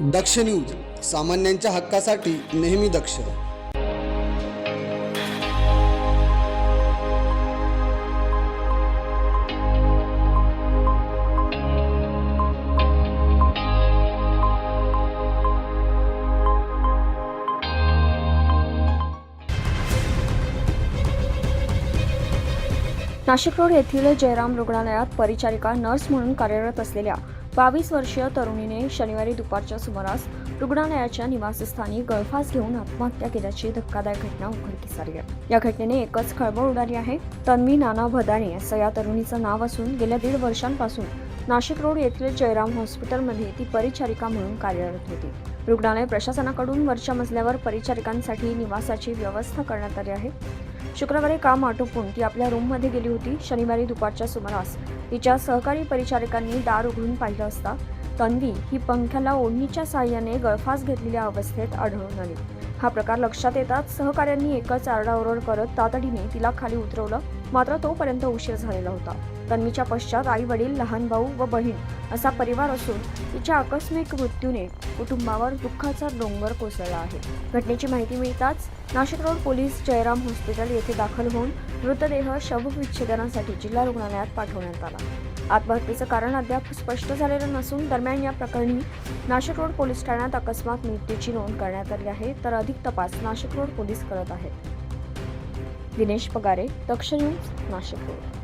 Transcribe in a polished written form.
दक्ष news, सामान्यांच्या हक्कासाठी नेहमी दक्ष. नाशिक रोड येथील जयराम रुग्णालयात परिचारिका नर्स म्हणून कार्यरत असलेल्या 22 वर्षीय तरुणीने शनिवारी दुपारच्या सुमारास रुग्णालयाच्या निवासस्थानी गळफास घेऊन आत्महत्या केल्याची धक्कादायक घटना उघडकीस आली आहे. या घटनेने एकच खळबळ उडाली आहे. तन्वी नाना भदाणे असं या तरुणीचं नाव असून गेल्या 1.5 वर्षांपासून नाशिक रोड येथील जयराम हॉस्पिटलमध्ये ती परिचारिका म्हणून कार्यरत होती. रुग्णालय प्रशासनाकडून वरच्या मजल्यावर परिचारिकांसाठी निवासाची व्यवस्था करण्यात आली आहे. शुक्रवारी काम आटोपून ती आपल्या रूममध्ये गेली होती. शनिवारी दुपारच्या सुमारास तिच्या सहकारी परिचारिकांनी दार उघडून पाहिलं असता तन्वी ही पंख्याला ओढणीच्या साहाय्याने गळफास घेतलेल्या अवस्थेत आढळून आली. हा प्रकार लक्षात येताच सहकाऱ्यांनी एकच आरडाओरड करत तातडीने तिला खाली उतरवलं, मात्र तोपर्यंत उशीर झालेला होता. तन्वीच्या पश्चात आई वडील, लहान भाऊ व बहीण असा परिवार असून तिच्या आकस्मिक मृत्यूने कुटुंबावर दुःखाचा डोंगर कोसळला आहे. घटनेची माहिती मिळताच Nashik road police Jairam hospital येथे दाखल होऊन मृतदेह शवविच्छेदनासाठी जिल्हा रुग्णालयात पाठवण्यात आला. आत्महत्येचं कारण अद्याप स्पष्ट झालेलं नसून दरम्यान या प्रकरणी नाशिक रोड पोलीस ठाण्यात अकस्मात मृत्यूची नोंद करण्यात आली आहे, तर अधिक तपास नाशिक रोड पोलीस करत आहेत. दिनेश पगारे, दक्ष न्यूज, नाशिक रोड.